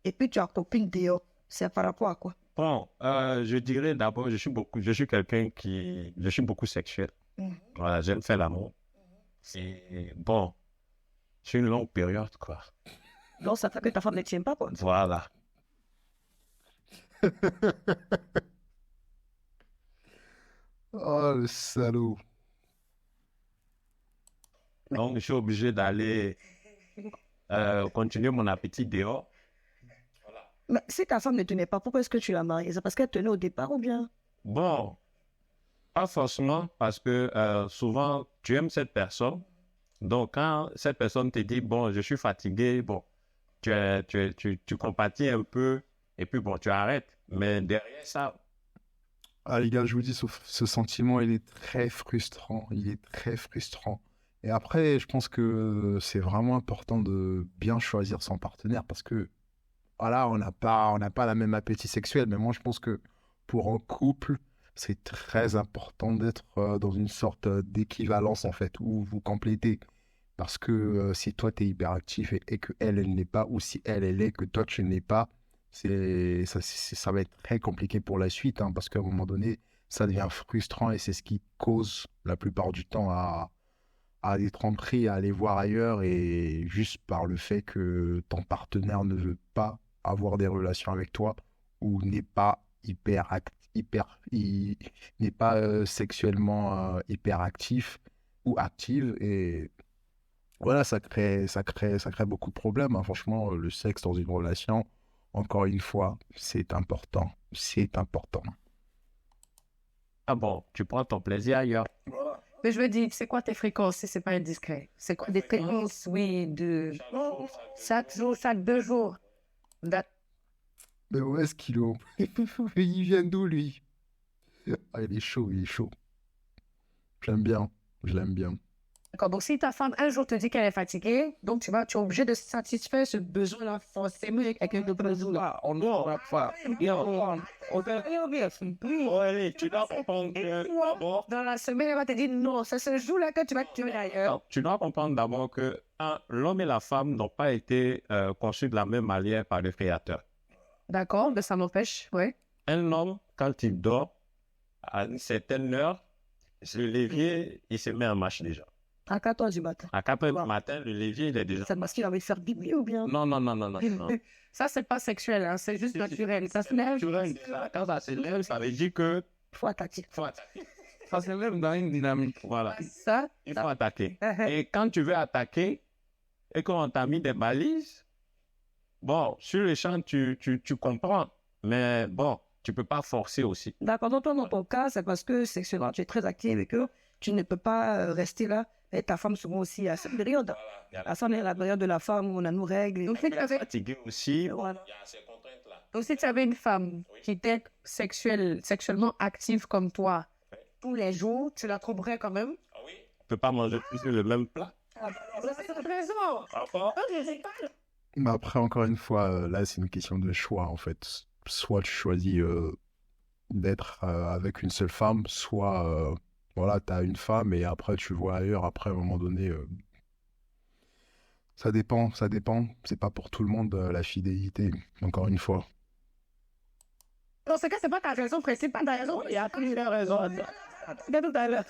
et puis tu as copine dehors. C'est par rapport à quoi? Bon, je dirais d'abord, je suis quelqu'un je suis beaucoup sexuel. Voilà, j'aime faire l'amour. Et bon, c'est une longue période, quoi. Donc, ça fait que ta femme ne tient pas, quoi. Voilà. Oh, le salaud. Donc, je suis obligé d'aller continuer mon appétit dehors. Mais si ta femme ne tenait pas, pourquoi est-ce que tu l'as mariée? C'est parce qu'elle tenait au départ ou bien? Bon, pas forcément parce que souvent, tu aimes cette personne. Donc, quand cette personne te dit, bon, je suis fatigué, bon, tu compatis un peu et puis bon, tu arrêtes. Mais derrière ça, Ah, les gars, je vous dis, ce sentiment, il est très frustrant. Il est très frustrant. Et après, je pense que c'est vraiment important de bien choisir son partenaire parce que, voilà, on n'a pas la même appétit sexuel. Mais moi, je pense que pour un couple, c'est très important d'être dans une sorte d'équivalence, en fait, où vous complétez. Parce que si toi, tu es hyperactif et que elle n'est pas, ou si elle est, que toi, tu n'es pas, ça va être très compliqué pour la suite, hein, parce qu'à un moment donné, ça devient frustrant et c'est ce qui cause la plupart du temps à être pris, à aller voir ailleurs et juste par le fait que ton partenaire ne veut pas avoir des relations avec toi ou n'est pas n'est pas sexuellement hyper actif ou active et voilà, ça crée beaucoup de problèmes, hein. Franchement, le sexe dans une relation, encore une fois, c'est important. C'est important. ah bon, tu prends ton plaisir ailleurs. Mais je veux dire, c'est quoi tes fréquences si c'est pas indiscret? C'est quoi des fréquences, oui, de chaque jour, chaque 2 jours? Mais où est-ce qu'il est? Il vient d'où, lui? Ah, il est chaud, il est chaud. J'aime bien, je l'aime bien. D'accord. Donc, si ta femme, un jour, te dit qu'elle est fatiguée, donc tu es obligé de satisfaire ce besoin-là forcément avec un besoin-là. On doit pas. Ouais, tu dois comprendre que d'abord, Dans la semaine, elle va te dire non, c'est ce jour-là que tu vas te tuer d'ailleurs. tu dois comprendre d'abord que l'homme et la femme n'ont pas été conçus de la même manière par le Créateur. D'accord, mais ça m'empêche, ouais. Un homme, quand il dort, à une certaine heure, le levier, il se met en marche déjà. À 4 heures du matin. À 4 heures du matin, le levier, il est déjà. C'est parce qu'il avait faire bibi ou bien? Non, non, non, non, non. non. Ça, c'est pas sexuel, hein, c'est juste naturel. Ça se lève. Naturel, déjà. Quand ça se lève, ça veut dire que Faut attaquer. faut attaquer. Ça se lève dans une dynamique. Voilà. Ça, Il faut attaquer. Et quand tu veux attaquer et qu'on t'a mis des balises, bon, sur le champ, tu comprends. Mais bon, tu peux pas forcer aussi. D'accord, donc toi, dans ton cas, c'est parce que sexuellement, tu es très actif et que tu ne peux pas rester là. Et ta femme, souvent aussi, à cette période. À ça, on est à la période de la femme où on a nos règles. donc, si tu avais, Fatigué aussi. Voilà. Il y a ces contraintes-là. donc, si tu avais une femme qui était sexuellement active comme toi, tous les jours, tu la trouverais quand même? Ah oui? On peut pas manger tous le même plat. C'est raison. D'accord? Mais après, encore une fois, là, c'est une question de choix, en fait. Soit tu choisis d'être avec une seule femme, soit, voilà, tu as une femme et après, tu vois ailleurs. Après, à un moment donné, ça dépend, ça dépend. C'est pas pour tout le monde, la fidélité, encore une fois. Dans ce cas, c'est pas ta raison principale, ta raison. Il y a plusieurs raisons. De tout à l'heure.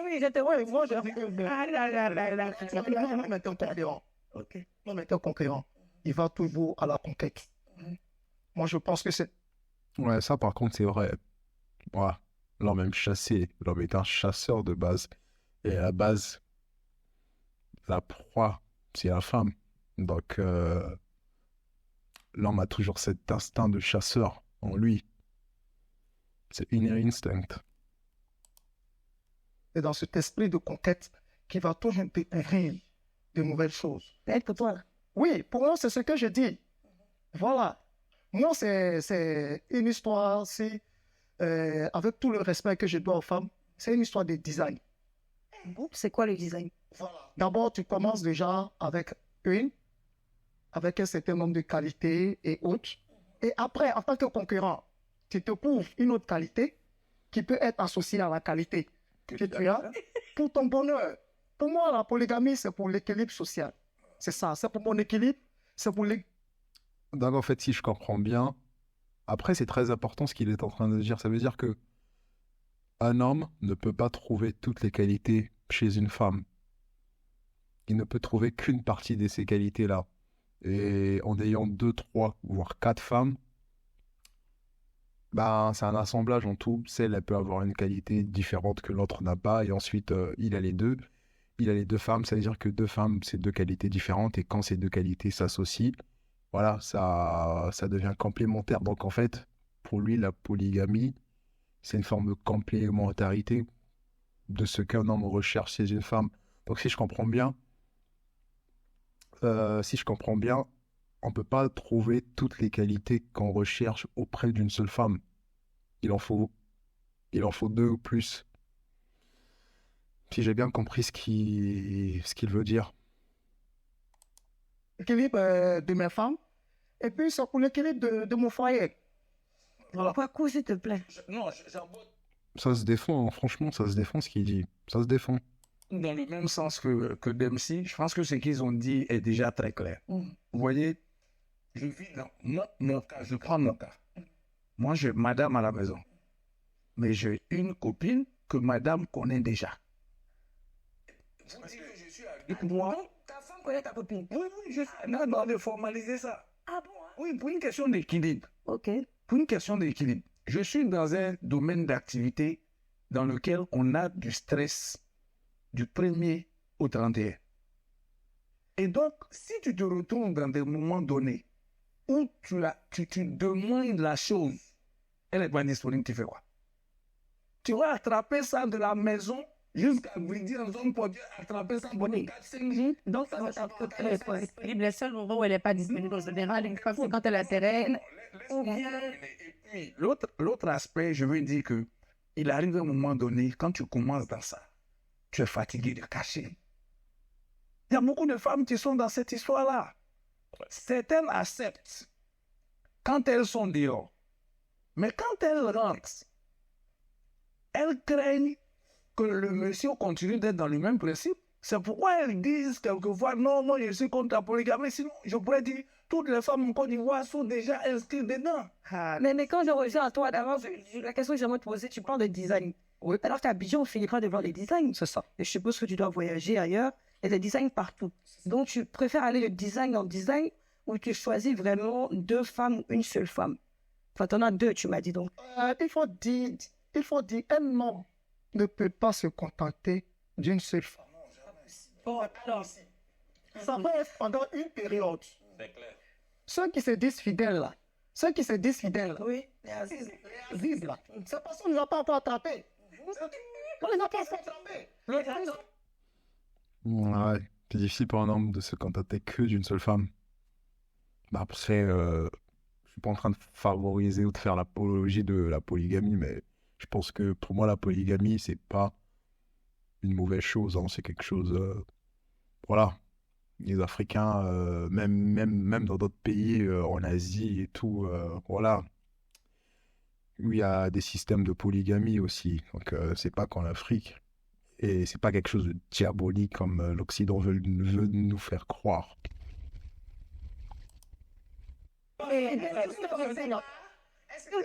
Oui, j'étais, ouais, moi, je. Ah là là là là. Non, mais ton conquérant. Ok. Non, mais ton conquérant. Il va toujours à la conquête. Moi, je pense que c'est. Ouais, ça, par contre, c'est vrai. Ouais. L'homme aime chasser. L'homme est un chasseur de base. Et à la base, la proie, c'est la femme. Donc, l'homme a toujours cet instinct de chasseur en lui. C'est inner instinct. C'est dans cet esprit de conquête qui va toujours découvrir de nouvelles choses. Peut-être que toi, Oui, pour moi, c'est ce que je dis. Voilà. Moi, c'est une histoire, avec tout le respect que je dois aux femmes, c'est une histoire de design. c'est quoi le design? Voilà. D'abord, tu commences déjà avec un certain nombre de qualités et autres. Et après, en tant que concurrent, tu te prouves une autre qualité qui peut être associée à la qualité que tu as pour ton bonheur. Pour moi, la polygamie, c'est pour l'équilibre social. C'est ça, c'est pour mon équilibre, c'est pour Donc, en fait, si je comprends bien, après, c'est très important ce qu'il est en train de dire. Ça veut dire que un homme ne peut pas trouver toutes les qualités chez une femme. Il ne peut trouver qu'une partie de ces qualités-là. Et en ayant 2, 3, voire 4 femmes, bah, c'est un assemblage en tout. Celle, elle peut avoir une qualité différente que l'autre n'a pas. Et ensuite, il a les deux. Il a les 2 femmes. Ça veut dire que 2 femmes, c'est 2 qualités différentes. Et quand ces 2 qualités s'associent, voilà, ça devient complémentaire. Donc, en fait, pour lui, la polygamie, c'est une forme de complémentarité de ce qu'un homme recherche chez une femme. Donc, si je comprends bien, on ne peut pas trouver toutes les qualités qu'on recherche auprès d'une seule femme. Il en faut 2 ou plus. Si j'ai bien compris ce qu'il veut dire. L'équilibre de mes femmes, et puis c'est pour l'équilibre de mon foyer. Voilà. Pourquoi, s'il te plaît? Ça se défend, hein. Franchement, ça se défend ce qu'il dit. Ça se défend. Dans le même sens que Dempsey, je pense que ce qu'ils ont dit est déjà très clair. Vous voyez, je vis dans mon cas, je prends mon cas. Moi, j'ai madame à la maison. Mais j'ai une copine que madame connaît déjà. Vous dites que je suis avec moi. Ta femme connaît ta copine. Oui, je suis en train de formaliser ça. Ah bon? Hein? Oui, pour une question d'équilibre. Ok. Pour une question d'équilibre. Je suis dans un domaine d'activité dans lequel on a du stress du 1er au 31. Et donc, si tu te retrouves dans des moments donnés où tu demandes la chose, elle n'est pas disponible, tu fais quoi? Tu vas attraper ça de la maison jusqu'à brider en zone pour attraper ça pendant 4-5 jours. Donc, ça va être très disponible. Le seul moment où elle n'est pas disponible en général, c'est quand elle a terrain. Et puis, l'autre aspect, je veux dire que il arrive un moment donné, quand tu commences dans ça, tu es fatigué de cacher. Il y a beaucoup de femmes qui sont dans cette histoire-là. Certaines acceptent quand elles sont dehors. Mais quand elles rentrent, elles craignent que le monsieur continue d'être dans le même principe. C'est pourquoi elles disent quelquefois, non, moi je suis contre la polygamie. Sinon, je pourrais dire, toutes les femmes en Côte d'Ivoire sont déjà inscrites dedans. Mais quand je reviens à toi d'avant, la question que j'aimerais te poser, tu parles de design. Oui. Alors qu'à Abidjan, on finira de voir les designs. C'est ça. Et je suppose que tu dois voyager ailleurs. Il y a des designs partout. Donc, tu préfères aller de design en design ou tu choisis vraiment 2 femmes ou une seule femme? Enfin, t'en as 2, tu m'as dit donc. Il faut dire, un homme ne peut pas se contenter d'une seule femme. Bon, alors, Ça peut être pendant une période. C'est clair. Ceux qui se disent fidèles là, oui. les Aziz là, ces personnes ne vont pas encore attraper. On les a pas attrapés. Ouais, c'est difficile pour un homme de se contenter que d'une seule femme. Bah après, je suis pas en train de favoriser ou de faire l'apologie de la polygamie, mais je pense que pour moi, la polygamie, c'est pas une mauvaise chose, hein. C'est quelque chose, voilà. Les Africains, même dans d'autres pays, en Asie et tout, voilà. Où il y a des systèmes de polygamie aussi. Donc, c'est pas qu'en Afrique. Et c'est pas quelque chose de diabolique comme l'Occident veut nous faire croire.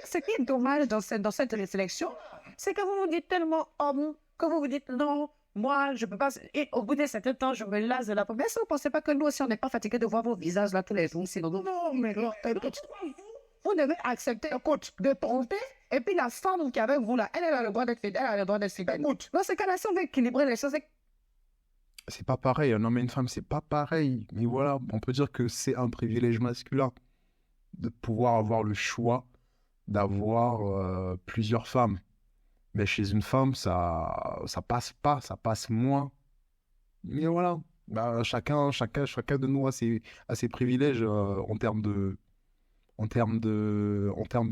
Ce qui est dommage dans cette réflexion, c'est que vous vous dites tellement homme, que vous vous dites non, moi je peux pas. Et au bout d'un certain temps, je me lasse de la promesse. Vous ne pensez pas que nous aussi, on n'est pas fatigué de voir vos visages là tous les jours? Sinon, non, mais là, vous devez accepter, écoute, de tromper. Et puis la femme qui est avec vous là, elle a le droit d'être fidèle, elle a le droit d'être fidèle. Écoute, dans ce cas-là, si on veut équilibrer les choses, C'est pas pareil, un homme et une femme, c'est pas pareil. Mais voilà, on peut dire que c'est un privilège masculin de pouvoir avoir le choix d'avoir plusieurs femmes. Mais chez une femme, ça passe pas, ça passe moins. Mais voilà, bah, chacun de nous a ses privilèges en termes de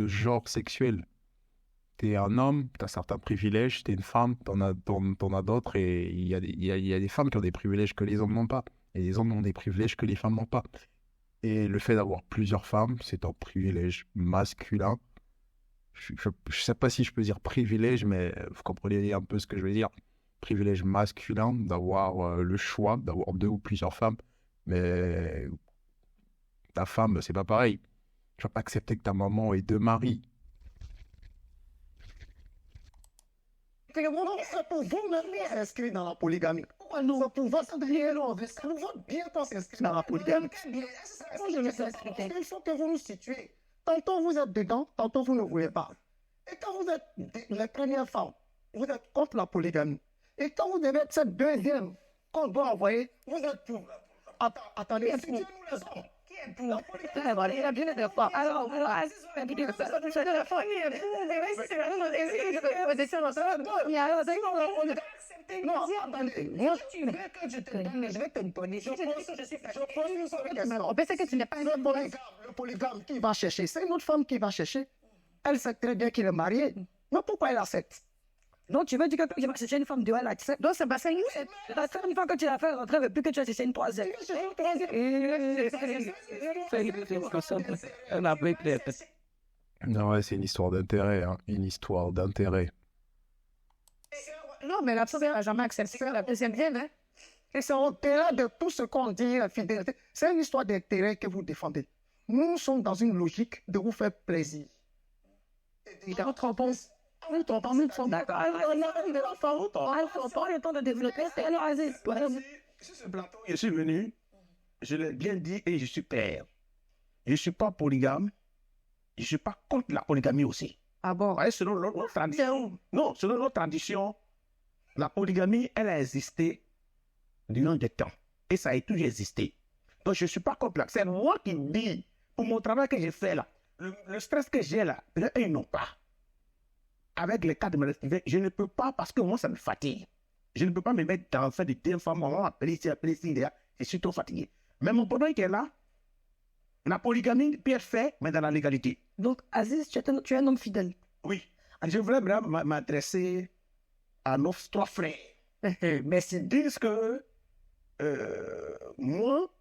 genre sexuel. T'es un homme, t'as certains privilèges, t'es une femme, t'en as d'autres, et il y a des femmes qui ont des privilèges que les hommes n'ont pas, et les hommes ont des privilèges que les femmes n'ont pas. Et le fait d'avoir plusieurs femmes, c'est un privilège masculin. Je sais pas si je peux dire privilège, mais vous comprenez un peu ce que je veux dire. Privilège masculin d'avoir le choix d'avoir 2 ou plusieurs femmes. Mais ta femme, c'est pas pareil. Tu vas pas accepter que ta maman ait 2 maris. C'est pour vous même s'inscrire dans la polygamie. Pourquoi nous? C'est pour votre bien, ça nous va bien qu'on s'inscrire dans la polygamie. Il faut que vous nous situez. Tantôt vous êtes dedans, tantôt vous ne voulez pas. Et quand vous êtes les premières femmes, vous êtes contre la polygamie. Et quand vous devez être cette deuxième qu'on doit envoyer, vous êtes pour. Attendez, situez-nous les hommes. Qui est pour la polygamie? Il a bien des fois. Alors, Aziz, on a dit que ça, Non, attendez. Moi, tu veux que je te donne, je vais te donner. Je pense que tu n'es pas le polygame qui va chercher. C'est une autre femme qui va chercher. Elle sait très bien qu'il est marié. Mais pourquoi elle accepte? donc tu veux dire que quand tu vas chercher une femme, tu vas l'accepter. Donc, c'est parce que La seule fois que tu l'as fait rentrer, mais plus que tu vas chercher une troisième. Non, ouais, c'est une histoire d'intérêt, hein. Une histoire d'intérêt. non, mais la première n'a jamais accepté la deuxième vienne. Hein? Et c'est au-delà de tout ce qu'on dit, la fidélité. C'est une histoire d'intérêt que vous défendez. Nous sommes dans une logique de vous faire plaisir. Et de notre réponse. Nous sommes d'accord. On prend le temps de développer. Alors, Aziz, Sur ce plateau, je suis venu, je l'ai bien dit et je suis clair. Je ne suis pas polygame, je ne suis pas contre la polygamie aussi. Ah bon? Ouais, selon notre tradition, non, selon notre tradition, la polygamie, elle a existé durant des temps. Et ça a toujours existé. Donc, je ne suis pas contre. C'est moi qui dis, pour mon travail que j'ai fait là, le stress que j'ai là, peut-être ils n'ont pas. Avec les cas de maladie, je ne peux pas parce que moi, ça me fatigue. Je ne peux pas me mettre dans le fait de dire, femme, maman, appeler ici, je suis trop fatigué. Mais mon problème qui est là, la polygamie peut être faite, mais dans la légalité. donc, Aziz, tu es un homme fidèle. Oui. Je voulais vraiment m'adresser à nos 3 frères. Mais ils disent que moi,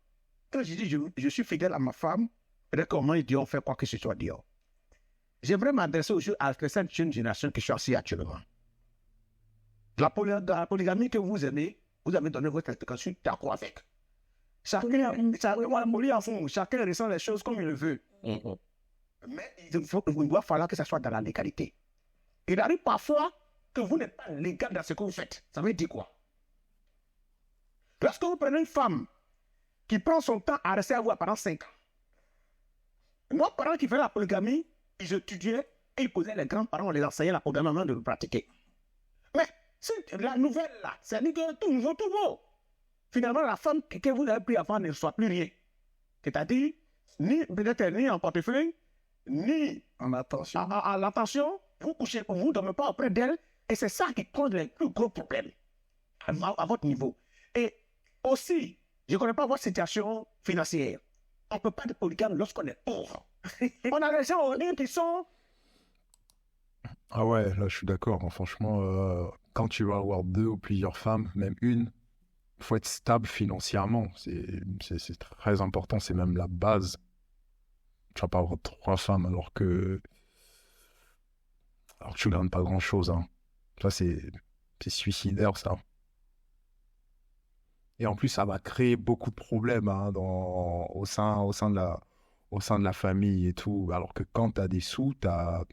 quand je dis je suis fidèle à ma femme, peut-être comment ils disent on fait quoi que ce soit dehors. J'aimerais m'adresser à cette jeune génération qui est ici actuellement. La polygamie que vous aimez, vous avez donné votre explication, je suis d'accord avec. Chacun ressent les choses comme il le veut. Mais il doit falloir que ça soit dans la légalité. Il arrive parfois que vous n'êtes pas légal dans ce que vous faites. Ça veut dire quoi? Lorsque vous prenez une femme qui prend son temps à rester à vous pendant 5 ans, moi, pendant qu'il fait la polygamie, ils étudiaient et ils posaient les grands-parents, on les enseignait la polygamie avant de le pratiquer. Mais la nouvelle là, c'est tout nouveau, tout beau. Finalement, la femme que vous avez pris avant ne reçoit plus rien. C'est-à-dire, peut-être ni en portefeuille, ni en attention. À l'attention, vous couchez pour vous, ne dormez pas auprès d'elle. Et c'est ça qui cause les plus gros problèmes à votre niveau. Et aussi, je ne connais pas votre situation financière. On ne peut pas être polygame lorsqu'on est pauvre. On a des gens au lit qui sont... Ah ouais, là, je suis d'accord, hein. Franchement, quand tu vas avoir 2 ou plusieurs femmes, même une, il faut être stable financièrement. C'est très important, c'est même la base. Tu vas pas avoir 3 femmes alors que tu ne gagnes pas grand-chose, hein. Ça, c'est suicidaire, ça. Et en plus, ça va créer beaucoup de problèmes, hein, au sein de la famille et tout. Alors que quand tu as des sous, tu as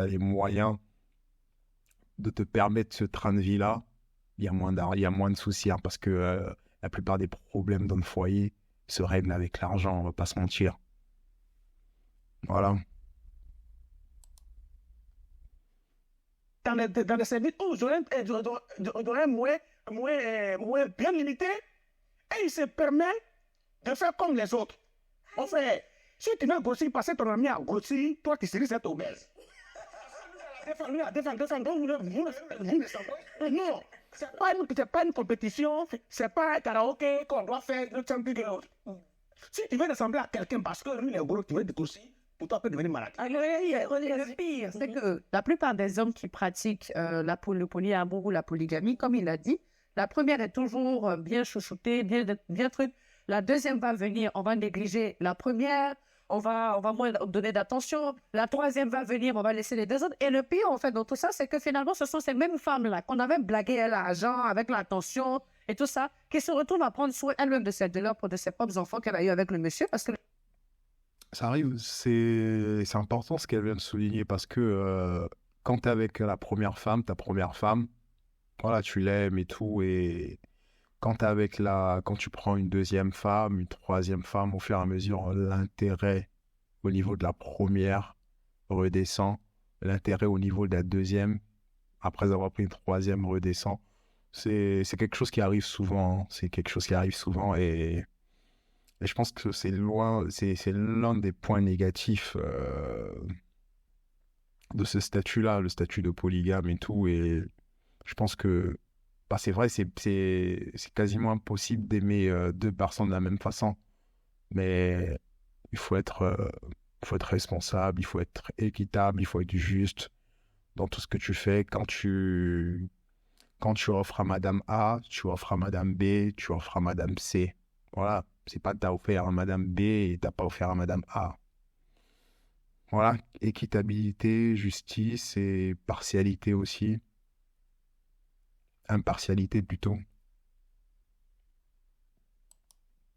les moyens de te permettre ce train de vie-là. Il y a moins de soucis, hein, parce que la plupart des problèmes dans le foyer se règlent avec l'argent, on va pas se mentir. Voilà. Dans les services où j'aurais moins bien limité, et il se permet de faire comme les autres. On fait, si tu veux grossir, passer ton ami à grossir, toi tu serais cette obèse. Non, c'est pas une compétition, c'est pas un karaoké qu'on doit faire le temps plus que l'autre. Si tu veux ressembler à quelqu'un parce que lui il est gros, tu veux te grossir, pour toi, peut devenir malade. Le pire, c'est que la plupart des hommes qui pratiquent le polyamour ou la polygamie, comme il a dit, la première est toujours bien chouchoutée, bien truc. La deuxième va venir, on va négliger la première, on va moins donner d'attention. La troisième va venir, on va laisser les 2 autres. Et le pire, en fait, dans tout ça, c'est que finalement, ce sont ces mêmes femmes-là qu'on avait blagué à l'argent, avec l'attention et tout ça, qui se retrouvent à prendre soin elles-mêmes de ses propres enfants qu'elle a eu avec le monsieur, parce que Ça arrive, c'est important ce qu'elle vient de souligner parce que quand tu es avec la première femme, ta première femme, voilà, tu l'aimes et tout. Et quand quand tu prends une deuxième femme, une troisième femme, au fur et à mesure, l'intérêt au niveau de la première redescend, l'intérêt au niveau de la deuxième, après avoir pris une troisième, redescend. C'est quelque chose qui arrive souvent, hein. C'est quelque chose qui arrive souvent et je pense que c'est l'un des points négatifs de ce statut-là, le statut de polygame et tout. Et je pense que bah, c'est vrai, c'est quasiment impossible d'aimer deux personnes de la même façon. Mais il faut être responsable, il faut être équitable, il faut être juste dans tout ce que tu fais. Quand tu offres à Madame A, tu offres à Madame B, tu offres à Madame C. Voilà, c'est pas t'as offert à Madame B et t'as pas offert à Madame A. Voilà, équitabilité, justice et partialité aussi. Impartialité plutôt.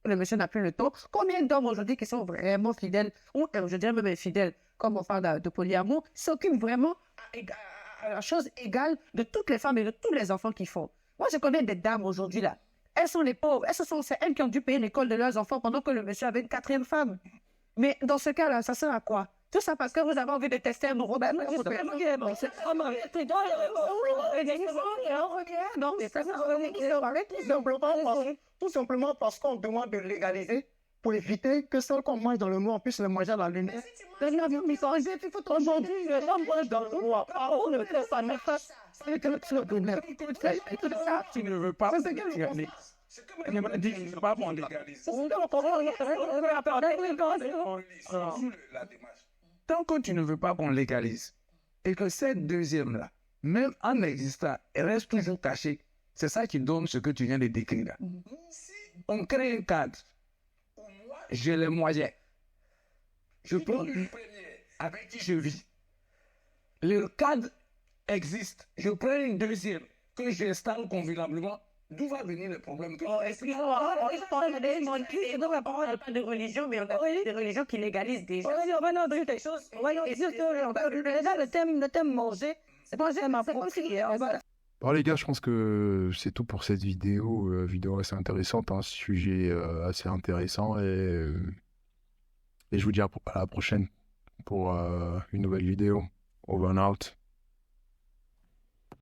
Le monsieur n'a plus le temps. Combien d'hommes aujourd'hui qui sont vraiment fidèles, ou je dirais même infidèles, comme on parle de polyamour, s'occupent vraiment à la chose égale de toutes les femmes et de tous les enfants qu'ils font. Moi, je connais des dames aujourd'hui là. Elles sont les pauvres. C'est elles qui ont dû payer l'école de leurs enfants pendant que le monsieur avait une quatrième femme. Mais dans ce cas-là, ça sert à quoi? Tout ça parce que vous avez envie de tester un nouveau bébé. Tout simplement parce qu'on demande de légaliser pour éviter que celles qu'on mange dans le noir puissent le manger dans le nez. Tu ne veux pas légaliser. Elle m'a dit, je ne veux pas qu'on légalise. La démarche. Tant que tu ne veux pas qu'on légalise, et que cette deuxième-là, même en existant, elle reste toujours cachée, c'est ça qui donne ce que tu viens de décrire là. On crée un cadre. J'ai les moyens. Je prends une première avec qui je vis. Le cadre existe. Je prends une deuxième que j'installe convenablement. D'où va venir le problème? Est-ce qu'il y a pas de religion, mais on a des religions qui légalisent déjà. Des choses. Le thème manger, c'est pas ma propre. Bon les gars, je pense que c'est tout pour cette vidéo. Vidéo assez intéressante, un sujet assez intéressant. Et je vous dis à la prochaine pour une nouvelle vidéo. Over and out.